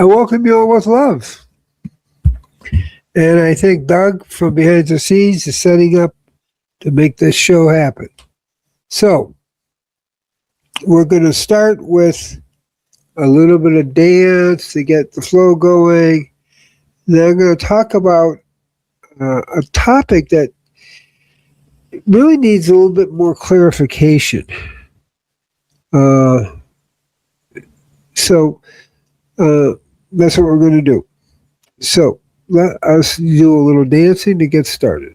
I welcome you all with love. And I think Doug from behind the scenes is setting up to make this show happen. So, we're going to start with a little bit of dance to get the flow going. Then I'm going to talk about a topic that really needs a little bit more clarification. So that's what we're going to do. So let us do a little dancing to get started.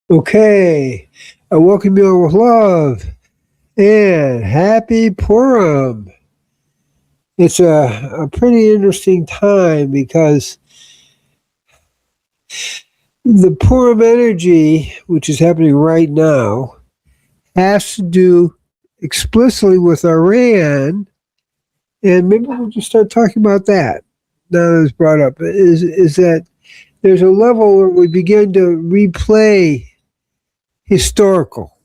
Okay, I welcome you all with love and happy Purim. It's a pretty interesting time because the Purim energy, which is happening right now, has to do explicitly with Iran, and maybe we'll just start talking about that now that it's brought up, is that there's a level where we begin to replay historical.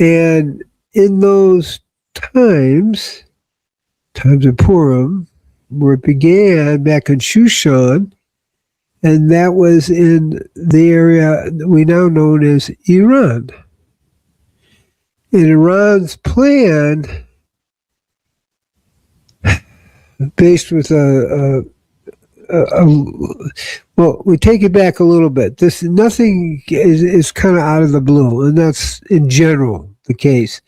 And in those times of Purim, where it began back in Shushan, and that was in the area that we now know as Iran. And Iran's plan, based with well, we take it back a little bit. Nothing is kind of out of the blue, and that's in general the case.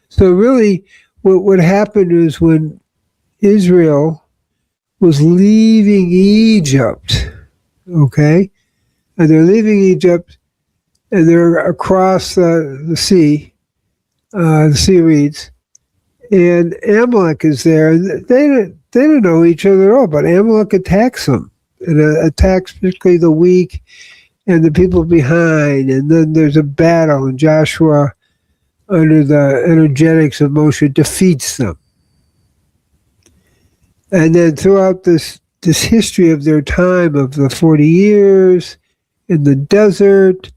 So really, what happened is when Israel was leaving Egypt, okay, and they're leaving Egypt, and they're across the sea reeds, and Amalek is there, and they didn't know each other at all, but Amalek attacks them. It attacks particularly the weak and the people behind, and then there's a battle, and Joshua, under the energetics of Moshe, defeats them. And then throughout this history of their time of the 40 years in the desert,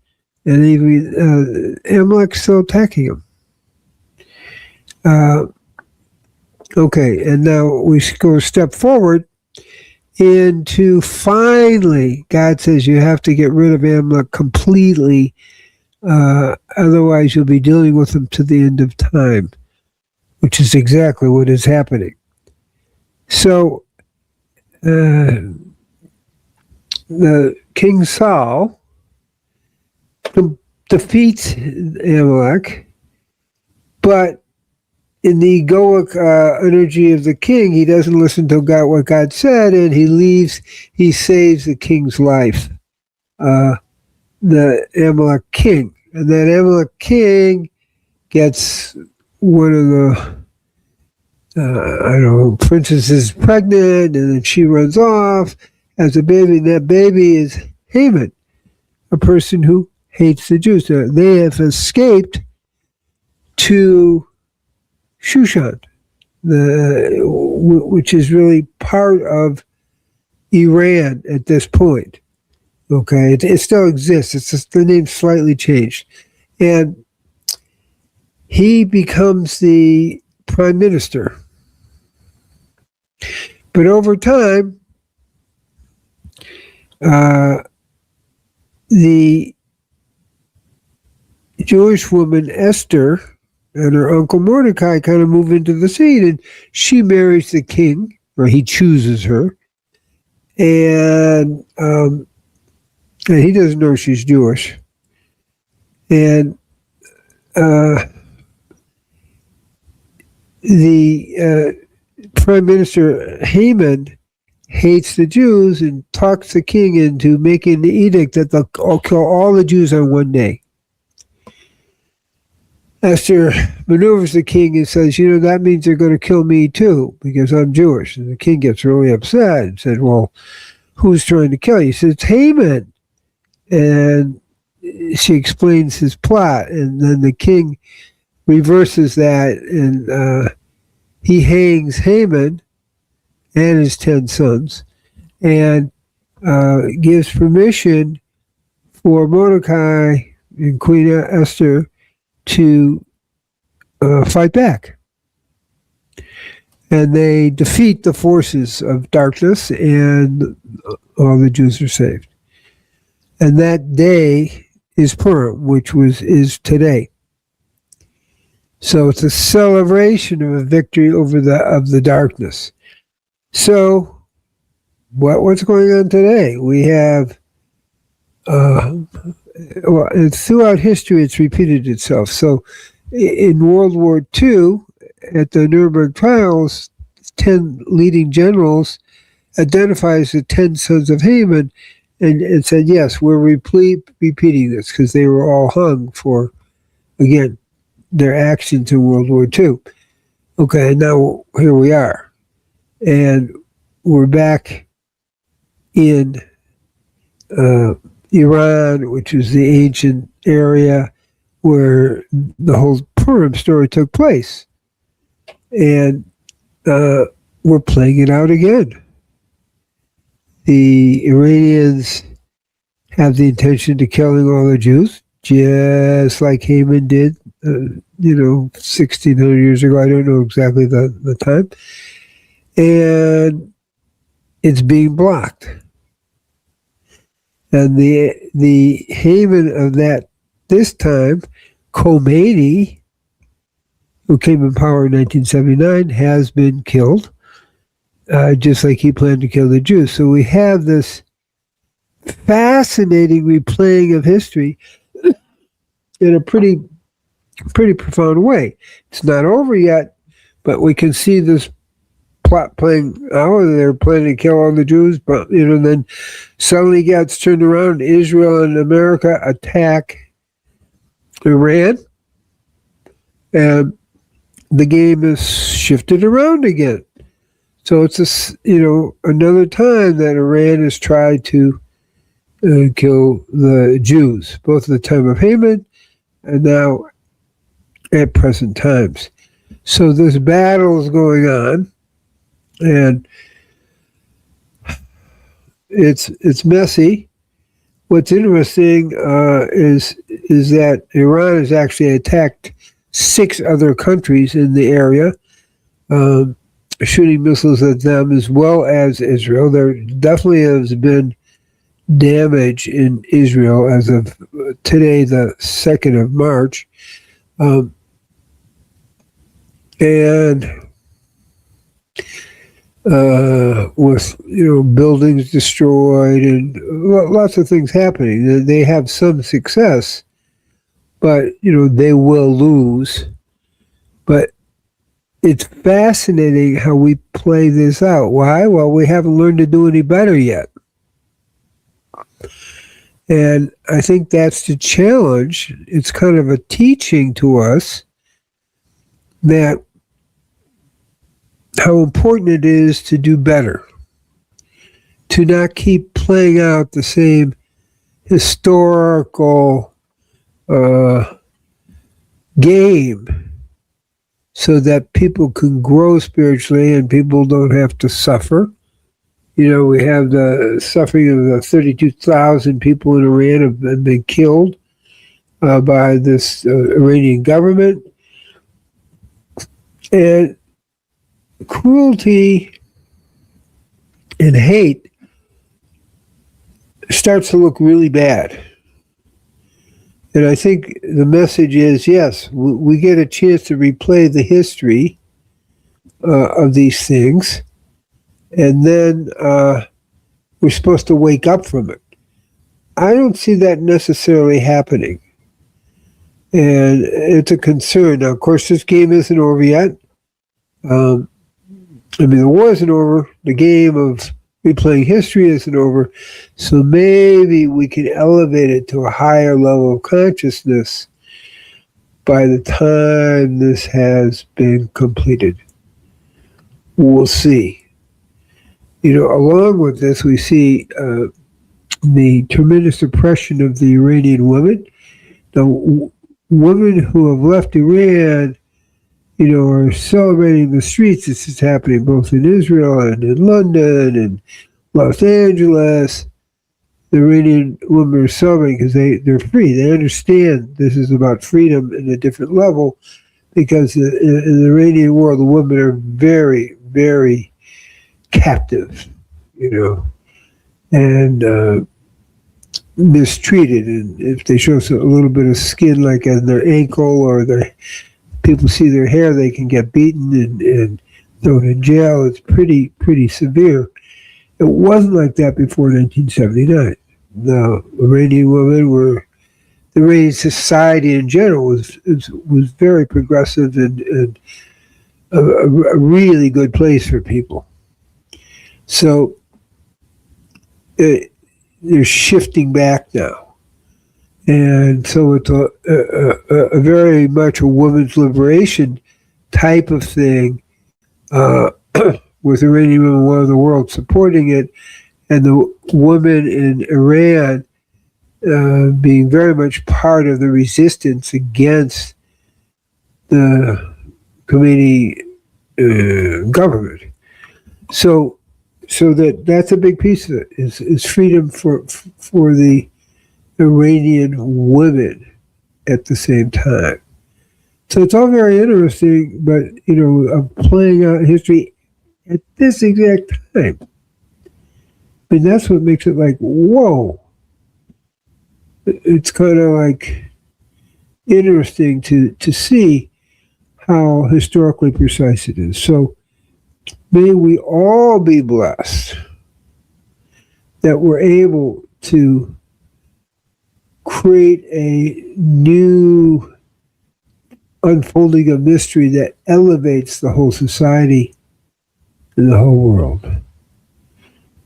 and even Amalek's still attacking them. Okay, and now we go a step forward into finally, God says you have to get rid of Amalek completely, otherwise you'll be dealing with them to the end of time, which is exactly what is happening. So, the King Saul defeats Amalek, but in the egoic energy of the king, he doesn't listen to what God said, and he saves the king's life, the Amalek king. And that Amalek king gets one of the, princess is pregnant, and then she runs off, has a baby, and that baby is Haman. a person who hates the Jews. They have escaped to Shushan, which is really part of Iran at this point. Okay, it still exists. It's just the name's slightly changed, and he becomes the prime minister. But over time, the Jewish woman Esther and her uncle Mordecai kind of move into the scene, and she marries the king, or he chooses her, and he doesn't know she's Jewish. And the Prime Minister Haman hates the Jews and talks the king into making the edict that they'll kill all the Jews on one day. Esther maneuvers the king and says, that means they're going to kill me too because I'm Jewish. And the king gets really upset and said, well, who's trying to kill you? He says, it's Haman. And she explains his plot, and then the king reverses that, and he hangs Haman and his 10 sons, and gives permission for Mordecai and Queen Esther to fight back. And they defeat the forces of darkness, and all the Jews are saved. And that day is Purim, which is today. So it's a celebration of a victory over the darkness. So what's going on today? We have throughout history it's repeated itself. So in World War II, at the Nuremberg trials, 10 leading generals identifies the 10 sons of Haman and said, yes, we're repeating this because they were all hung for, again, their actions in World War II. Okay, now here we are. And we're back in Iran, which is the ancient area where the whole Purim story took place. And we're playing it out again. The Iranians have the intention to killing all the Jews, just like Haman did, 1,600 years ago. I don't know exactly the time. And it's being blocked. And the Haman of that this time, Khomeini, who came in power in 1979, has been killed, just like he planned to kill the Jews. So we have this fascinating replaying of history in a pretty profound way. It's not over yet, but we can see this plot playing out. They're planning to kill all the Jews, but then suddenly gets turned around. Israel and America attack Iran, and the game is shifted around again. So it's another time that Iran has tried to kill the Jews, both at the time of Haman and now at present times. So this battle is going on, and it's messy. What's interesting is that Iran has actually attacked 6 other countries in the area, shooting missiles at them as well as Israel. There definitely has been damage in Israel as of today, the 2nd of March. With buildings destroyed and lots of things happening. They have some success, but they will lose. But it's fascinating how we play this out. Why? Well, we haven't learned to do any better yet. And I think that's the challenge. It's kind of a teaching to us that how important it is to do better, to not keep playing out the same historical game so that people can grow spiritually and people don't have to suffer. You know, we have the suffering of the 32,000 people in Iran have been killed by this Iranian government. And cruelty and hate starts to look really bad. And I think the message is, yes, we get a chance to replay the history of these things, and then we're supposed to wake up from it. I don't see that necessarily happening. And it's a concern. Now, of course, this game isn't over yet. The war isn't over. The game of replaying history isn't over. So maybe we can elevate it to a higher level of consciousness by the time this has been completed. We'll see. You know, along with this, we see the tremendous oppression of the Iranian women. The women who have left Iran, you know, are celebrating the streets. This is happening both in Israel and in London and Los Angeles. The Iranian women are celebrating because they're free. They understand this is about freedom in a different level, because in the Iranian world, the women are very, very captive, you know, and mistreated. And if they show a little bit of skin, like on their ankle, or their people see their hair, they can get beaten and thrown in jail. It's pretty severe. It wasn't like that before 1979. The Iranian women the Iranian society in general was very progressive and a really good place for people. So they're shifting back now. And so it's a very much a women's liberation type of thing, with Iranian women all over the world supporting it, and the women in Iran being very much part of the resistance against the Khomeini government. So that's a big piece of it, is freedom for the Iranian women at the same time. So it's all very interesting, but, you know, of playing out history at this exact time. I mean, that's what makes it like, whoa. It's kind of like interesting to see how historically precise it is. So may we all be blessed that we're able to create a new unfolding of mystery that elevates the whole society and the whole world.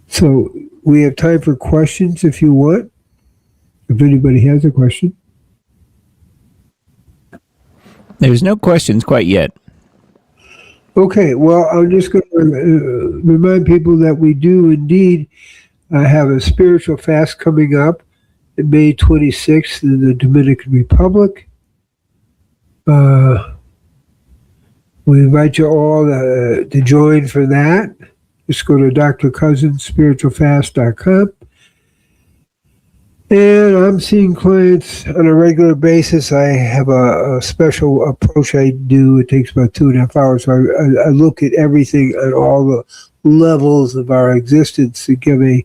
So we have time for questions if you want, if anybody has a question. There's no questions quite yet. Okay, well, I'm just going to remind people that we do indeed have a spiritual fast coming up May 26th in the Dominican Republic. We invite you all to join for that. Just go to Dr. Cousens, spiritualfast.com. And I'm seeing clients on a regular basis. I have a special approach I do. It takes about 2.5 hours. So I look at everything at all the levels of our existence to give a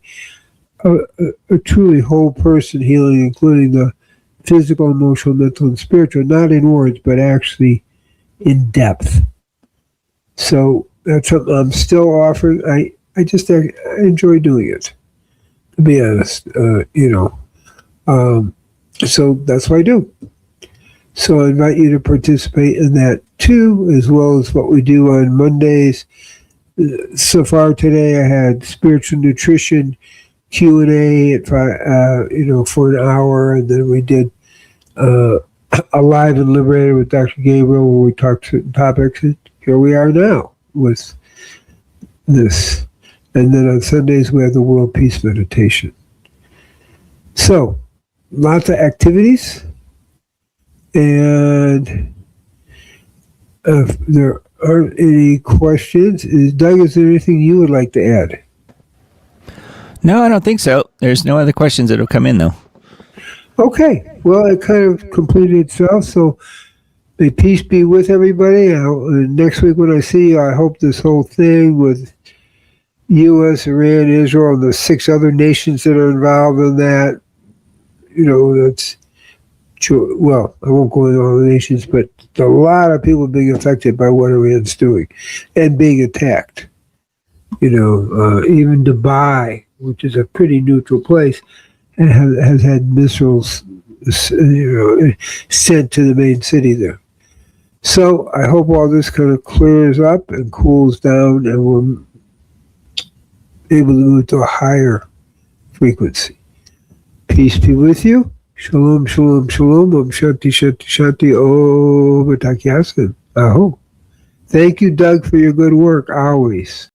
truly whole person healing, including the physical, emotional, mental, and spiritual, not in words, but actually in depth. So that's something I'm still offering. I enjoy doing it, to be honest, you know. So that's what I do. So I invite you to participate in that too, as well as what we do on Mondays. So far today, I had spiritual nutrition Q&A at for an hour, and then we did Alive and Liberated with Dr. Gabriel, where we talked certain topics. And here we are now with this. And then on Sundays, we have the World Peace Meditation. So lots of activities. And if there aren't any questions, Doug, is there anything you would like to add? No, I don't think so. There's no other questions that have come in, though. Okay. Well, it kind of completed itself. So may peace be with everybody. Next week when I see you, I hope this whole thing with U.S., Iran, Israel, and the 6 other nations that are involved in that, that's true. Well, I won't go into all the nations, but a lot of people being affected by what Iran's doing and being attacked. Even Dubai, which is a pretty neutral place, has had missiles sent to the main city there. So I hope all this kind of clears up and cools down, and we're able to move to a higher frequency. Peace be with you. Shalom, shalom, shalom. Om Shanti, Shanti, Shanti. Om Takiasin. Aho. Thank you, Doug, for your good work always.